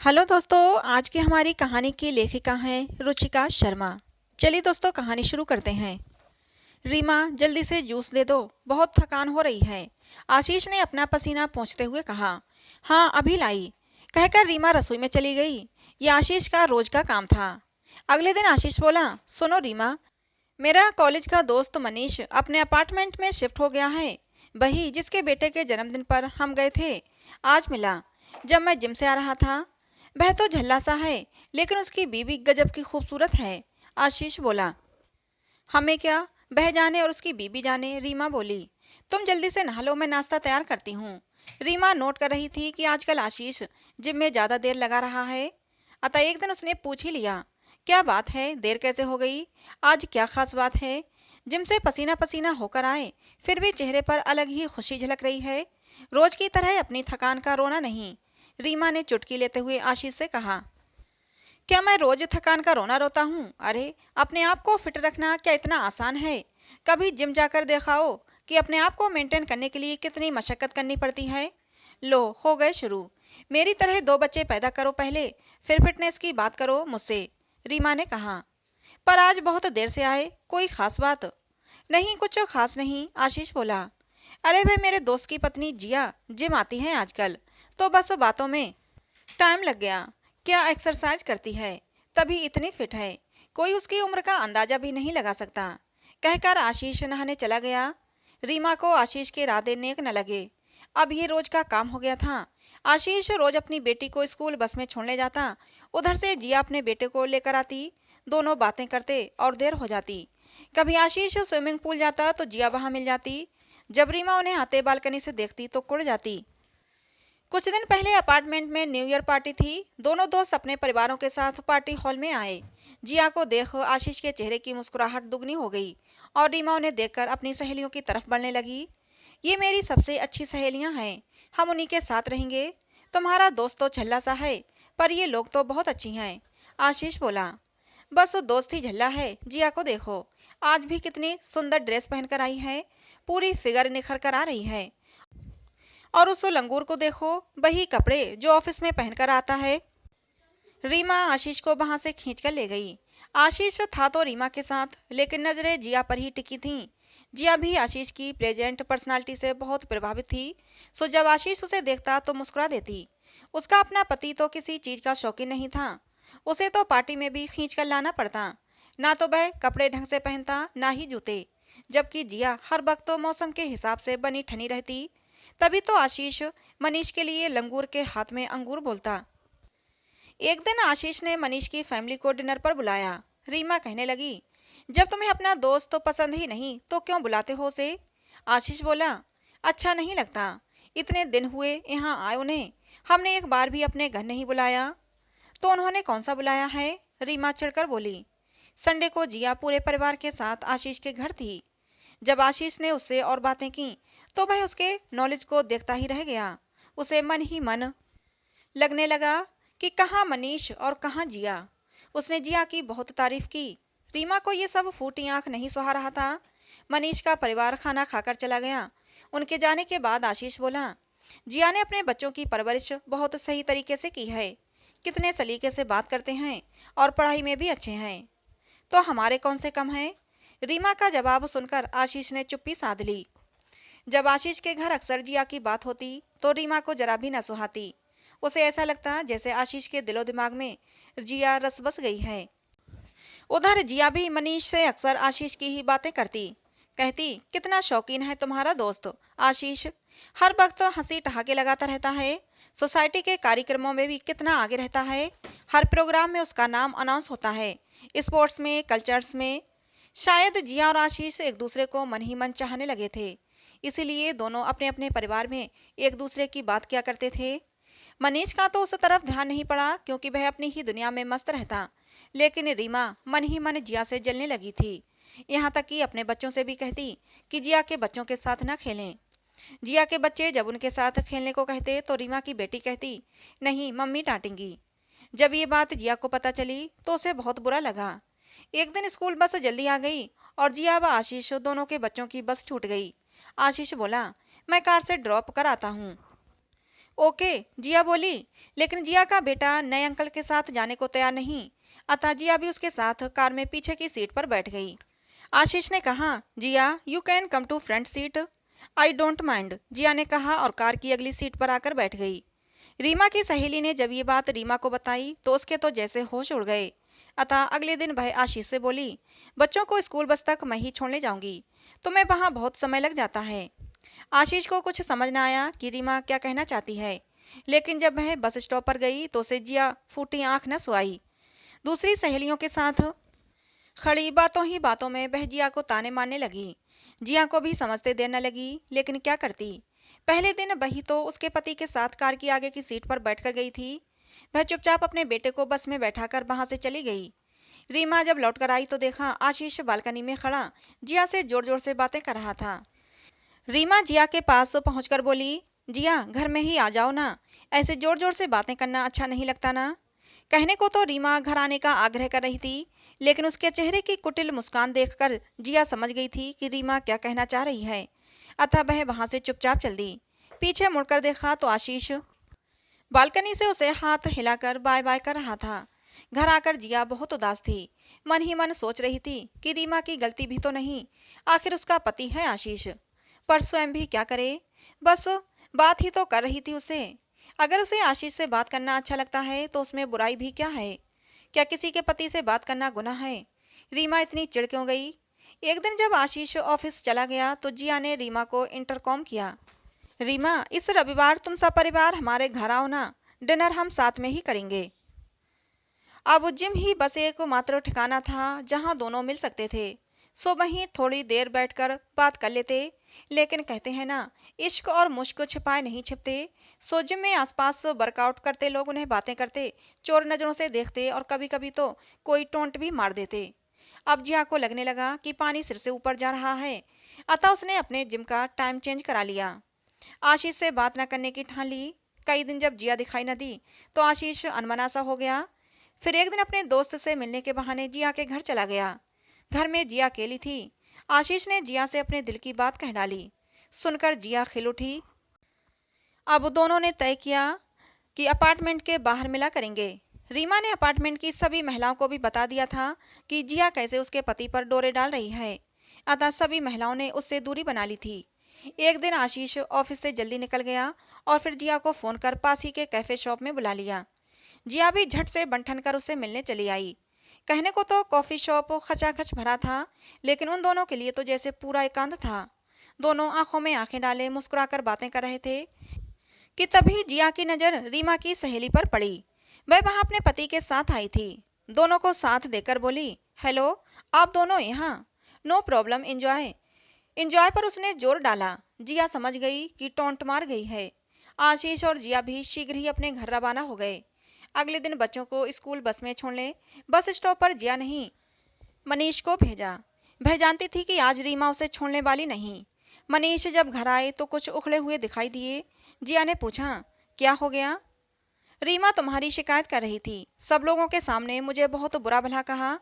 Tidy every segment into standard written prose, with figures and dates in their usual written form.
Hello दोस्तों, आज की हमारी कहानी की लेखिका हैं रुचिका शर्मा। चलिए दोस्तों, कहानी शुरू करते हैं। रीमा, जल्दी से जूस दे दो, बहुत थकान हो रही है। आशीष ने अपना पसीना पोंछते हुए कहा। हाँ, अभी लाई, कहकर रीमा रसोई में चली गई। ये आशीष का रोज का काम था। अगले दिन आशीष बोला, सुनो रीमा, मेरा कॉलेज का दोस्त मनीष अपने अपार्टमेंट में शिफ्ट हो गया है। वही जिसके बेटे के जन्मदिन पर हम गए थे, आज मिला जब मैं जिम से आ रहा था। वह तो झल्ला सा है, लेकिन उसकी बीवी गजब की खूबसूरत है। आशीष बोला। हमें क्या, वह जाने और उसकी बीबी जाने, रीमा बोली। तुम जल्दी से नहा लो, मैं नाश्ता तैयार करती हूँ। रीमा नोट कर रही थी कि आजकल आशीष जिम में ज़्यादा देर लगा रहा है। अतः एक दिन उसने पूछ ही लिया, क्या बात है, देर कैसे हो गई? आज क्या खास बात है? जिम से पसीना पसीना होकर आए, फिर भी चेहरे पर अलग ही खुशी झलक रही है। रोज की तरह अपनी थकान का रोना नहीं। रीमा ने चुटकी लेते हुए आशीष से कहा। क्या मैं रोज थकान का रोना रोता हूँ? अरे, अपने आप को फिट रखना क्या इतना आसान है? कभी जिम जाकर दिखाओ कि अपने आप को मेंटेन करने के लिए कितनी मशक्कत करनी पड़ती है। लो, हो गए शुरू। मेरी तरह दो बच्चे पैदा करो पहले, फिर फिटनेस की बात करो मुझसे, रीमा ने कहा। पर आज बहुत देर से आए, कोई खास बात? नहीं, कुछ खास नहीं, आशीष बोला। अरे भाई, मेरे दोस्त की पत्नी जिया जिम आती है आजकल, तो बस बातों में टाइम लग गया। क्या एक्सरसाइज करती है, तभी इतनी फिट है, कोई उसकी उम्र का अंदाजा भी नहीं लगा सकता, कहकर आशीष नहाने चला गया। रीमा को आशीष के इरादे नेक न लगे। अब ये रोज का काम हो गया था। आशीष रोज अपनी बेटी को स्कूल बस में छोड़ने जाता, उधर से जिया अपने बेटे को लेकर आती। दोनों बातें करते और देर हो जाती। कभी आशीष स्विमिंग पूल जाता तो जिया वहां मिल जाती। जब रीमा उन्हें आते बालकनी से देखती तो कुड़ जाती। कुछ दिन पहले अपार्टमेंट में न्यू ईयर पार्टी थी। दोनों दोस्त अपने परिवारों के साथ पार्टी हॉल में आए। जिया को देख आशीष के चेहरे की मुस्कुराहट दुगनी हो गई और रीमा उन्हें देखकर अपनी सहेलियों की तरफ बढ़ने लगी। ये मेरी सबसे अच्छी सहेलियां हैं, हम उन्हीं के साथ रहेंगे। तुम्हारा दोस्त तो झल्ला सा है, पर ये लोग तो बहुत अच्छी हैं, आशीष बोला। बस वो दोस्त ही झल्ला है, जिया को देखो, आज भी कितनी सुंदर ड्रेस पहनकर आई है, पूरी फिगर निखर कर आ रही है। और उस लंगूर को देखो, वही कपड़े जो ऑफिस में पहनकर आता है। रीमा आशीष को वहां से खींचकर ले गई। आशीष था तो रीमा के साथ, लेकिन नजरें जिया पर ही टिकी थीं। जिया भी आशीष की प्रेजेंट पर्सनालिटी से बहुत प्रभावित थी। सो जब आशीष उसे देखता तो मुस्कुरा देती। उसका अपना पति तो किसी चीज का शौकीन नहीं था। उसे तो पार्टी में भी खींच कर लाना पड़ता। ना तो वह कपड़े ढंग से पहनता, ना ही जूते, जबकि जिया हर वक्त तो मौसम के हिसाब से बनी ठनी रहती। तभी तो आशीष मनीष के लिए लंगूर के हाथ में अंगूर बोलता। एक दिन आशीष ने मनीष की फैमिली को डिनर पर बुलाया। रीमा कहने लगी, जब तुम्हें अपना दोस्त तो पसंद ही नहीं तो क्यों बुलाते हो उसे? आशीष बोला, अच्छा नहीं लगता, इतने दिन हुए यहाँ आए उन्हें, हमने एक बार भी अपने घर नहीं बुलाया। तो उन्होंने कौन सा बुलाया है? रीमा चिढ़कर बोली। संडे को जिया पूरे परिवार के साथ आशीष के घर थी। जब आशीष ने उससे और बातें की तो वह उसके नॉलेज को देखता ही रह गया। उसे मन ही मन लगने लगा कि कहाँ मनीष और कहाँ जिया। उसने जिया की बहुत तारीफ की। रीमा को ये सब फूटी आंख नहीं सुहा रहा था। मनीष का परिवार खाना खाकर चला गया। उनके जाने के बाद आशीष बोला, जिया ने अपने बच्चों की परवरिश बहुत सही तरीके से की है, कितने सलीके से बात करते हैं और पढ़ाई में भी अच्छे हैं। तो हमारे कौन से कम हैं? रीमा का जवाब सुनकर आशीष ने चुप्पी साध ली। जब आशीष के घर अक्सर जिया की बात होती तो रीमा को जरा भी न सुहाती। उसे ऐसा लगता जैसे आशीष के दिलो दिमाग में जिया रस बस गई है। उधर जिया भी मनीष से अक्सर आशीष की ही बातें करती। कहती, कितना शौकीन है तुम्हारा दोस्त आशीष, हर वक्त हंसी ठहाके लगाता रहता है, सोसाइटी के कार्यक्रमों में भी कितना आगे रहता है, हर प्रोग्राम में उसका नाम अनाउंस होता है, स्पोर्ट्स में, कल्चर्स में। शायद जिया और आशीष एक दूसरे को मन ही मन चाहने लगे थे, इसीलिए दोनों अपने अपने परिवार में एक दूसरे की बात किया करते थे। मनीष का तो उस तरफ ध्यान नहीं पड़ा क्योंकि वह अपनी ही दुनिया में मस्त रहता, लेकिन रीमा मन ही मन जिया से जलने लगी थी। यहाँ तक कि अपने बच्चों से भी कहती कि जिया के बच्चों के साथ ना खेलें। जिया के बच्चे जब उनके साथ खेलने को कहते तो रीमा की बेटी कहती, नहीं, मम्मी डांटेंगी। जब ये बात जिया को पता चली तो उसे बहुत बुरा लगा। एक दिन स्कूल बस जल्दी आ गई और जिया व आशीष दोनों के बच्चों की बस छूट गई। आशीष बोला, मैं कार से ड्रॉप कर आता हूँ। ओके, जिया बोली। लेकिन जिया का बेटा नए अंकल के साथ जाने को तैयार नहीं। अतः जिया भी उसके साथ कार में पीछे की सीट पर बैठ गई। आशीष ने कहा, Jiya you can come to front seat. I don't mind, Jiya ने कहा और कार की अगली सीट पर आकर बैठ गई। रीमा की सहेली ने जब ये बात रीमा को बताई तो उसके तो जैसे होश उड़ गए। अतः अगले दिन वह आशीष से बोली, बच्चों को स्कूल बस तक मैं ही छोड़ने जाऊंगी, तुम्हें वहाँ बहुत समय लग जाता है। आशीष को कुछ समझ न आया कि रीमा क्या कहना चाहती है, लेकिन जब वह बस स्टॉप पर गई तो उसे जिया फूटी आंख न सुआई। दूसरी सहेलियों के साथ खड़ी बातों ही बातों में वह जिया को ताने मारने लगी। जिया को भी समझते देर न लगी, लेकिन क्या करती। पहले दिन वही तो उसके पति के साथ कार की आगे की सीट पर बैठकर गई थी। वह चुपचाप अपने बेटे को बस में बैठाकर वहां से चली गई। रीमा जब लौटकर आई तो देखा आशीष बालकनी में खड़ा जिया से जोर जोर से बातें कर रहा था। रीमा जिया के पास पहुंचकर बोली, जिया घर में ही आ जाओ ना, ऐसे जोर जोर से बातें करना अच्छा नहीं लगता ना। कहने को तो रीमा घर आने का आग्रह कर रही थी, लेकिन उसके चेहरे की कुटिल मुस्कान देखकर जिया समझ गई थी कि रीमा क्या कहना चाह रही है। अतः वह वहां से चुपचाप चल दी। पीछे मुड़कर देखा तो आशीष बालकनी से उसे हाथ हिलाकर बाय बाय कर रहा था। घर आकर जिया बहुत उदास थी। मन ही मन सोच रही थी कि रीमा की गलती भी तो नहीं, आखिर उसका पति है आशीष, पर स्वयं भी क्या करे। बस बात ही तो कर रही थी उसे। अगर उसे आशीष से बात करना अच्छा लगता है तो उसमें बुराई भी क्या है। क्या किसी के पति से बात करना गुनाह है। रीमा इतनी चिढ़ क्यों गई। एक दिन जब आशीष ऑफिस चला गया तो जिया ने रीमा को इंटरकॉम किया, रीमा इस रविवार तुम सब परिवार हमारे घर आओ ना, डिनर हम साथ में ही करेंगे। अब जिम ही बस एक मात्र ठिकाना था जहां दोनों मिल सकते थे, सो वहीं थोड़ी देर बैठकर बात कर लेते। लेकिन कहते हैं ना, इश्क और मुश्क छिपाए नहीं छिपते। सो जिम में आसपास वर्कआउट करते लोग उन्हें बातें करते चोर नजरों से देखते और कभी कभी तो कोई टोंट भी मार देते। अब जिया को लगने लगा कि पानी सिर से ऊपर जा रहा है, अतः उसने अपने जिम का टाइम चेंज करा लिया। आशीष से बात न करने की ठान ली। कई दिन जब जिया दिखाई न दी तो आशीष अनमना सा हो गया। फिर एक दिन अपने दोस्त से मिलने के बहाने जिया के घर चला गया। घर में जिया अकेली थी। आशीष ने जिया से अपने दिल की बात कह डाली। सुनकर जिया खिल उठी। अब दोनों ने तय किया कि अपार्टमेंट के बाहर मिला करेंगे। रीमा ने अपार्टमेंट की सभी महिलाओं को भी बता दिया था कि जिया कैसे उसके पति पर डोरे डाल रही है, अतः सभी महिलाओं ने उससे दूरी बना ली थी। एक दिन आशीष ऑफिस से जल्दी निकल गया और फिर जिया को फोन कर पास ही के कैफे शॉप में बुला लिया। जिया भी झट से बंठन कर उसे मिलने चली आई। कहने को तो कॉफी शॉप खचाखच भरा था, लेकिन उन दोनों के लिए तो जैसे पूरा एकांत था। दोनों आंखों में आंखें डाले मुस्कुराकर बातें कर रहे थे कि तभी जिया की नजर रीमा की सहेली पर पड़ी। वह वहां अपने पति के साथ आई थी। दोनों को साथ देकर बोली, हेलो आप दोनों यहाँ, नो प्रॉब्लम, एंजॉय। एंजॉय पर उसने जोर डाला। जिया समझ गई कि टोंट मार गई है। आशीष और जिया भी शीघ्र ही अपने घर रवाना हो गए। अगले दिन बच्चों को स्कूल बस में छोड़ने बस स्टॉप पर जिया नहीं, मनीष को भेजा। वह जानती थी कि आज रीमा उसे छोड़ने वाली नहीं। मनीष जब घर आए तो कुछ उखड़े हुए दिखाई दिए। जिया ने पूछा, क्या हो गया। रीमा तुम्हारी शिकायत कर रही थी, सब लोगों के सामने मुझे बहुत बुरा भला कहा।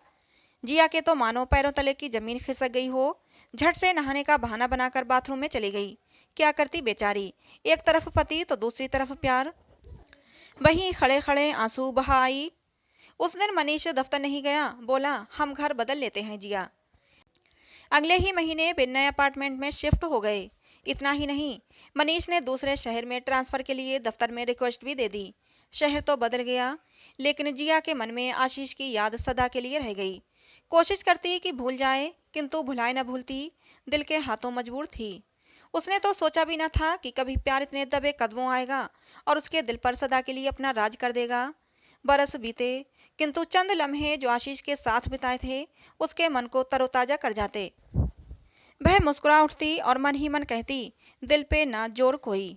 जिया के तो मानो पैरों तले की जमीन खिसक गई हो। झट से नहाने का बहाना बनाकर बाथरूम में चली गई। क्या करती बेचारी, एक तरफ पति तो दूसरी तरफ प्यार। वहीं खड़े खड़े आंसू बहा आई। उस दिन मनीष दफ्तर नहीं गया, बोला हम घर बदल लेते हैं जिया। अगले ही महीने वे नए अपार्टमेंट में शिफ्ट हो गए। इतना ही नहीं, मनीष ने दूसरे शहर में ट्रांसफर के लिए दफ्तर में रिक्वेस्ट भी दे दी। शहर तो बदल गया, लेकिन जिया के मन में आशीष की याद सदा के लिए रह गई। कोशिश करती कि भूल जाए, किंतु भुलाए न भूलती, दिल के हाथों मजबूर थी। उसने तो सोचा भी न था कि कभी प्यार इतने दबे कदमों आएगा और उसके दिल पर सदा के लिए अपना राज कर देगा। बरस बीते, किंतु चंद लम्हे जो आशीष के साथ बिताए थे उसके मन को तरोताजा कर जाते। वह मुस्कुरा उठती और मन ही मन कहती, दिल पे ना जोर कोई।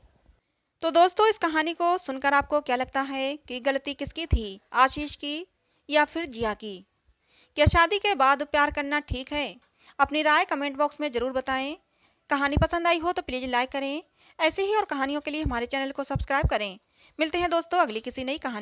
तो दोस्तों, इस कहानी को सुनकर आपको क्या लगता है कि गलती किसकी थी, आशीष की या फिर जिया की। क्या शादी के बाद प्यार करना ठीक है? अपनी राय कमेंट बॉक्स में ज़रूर बताएं। कहानी पसंद आई हो तो प्लीज़ लाइक करें। ऐसे ही और कहानियों के लिए हमारे चैनल को सब्सक्राइब करें। मिलते हैं दोस्तों अगली किसी नई कहानी।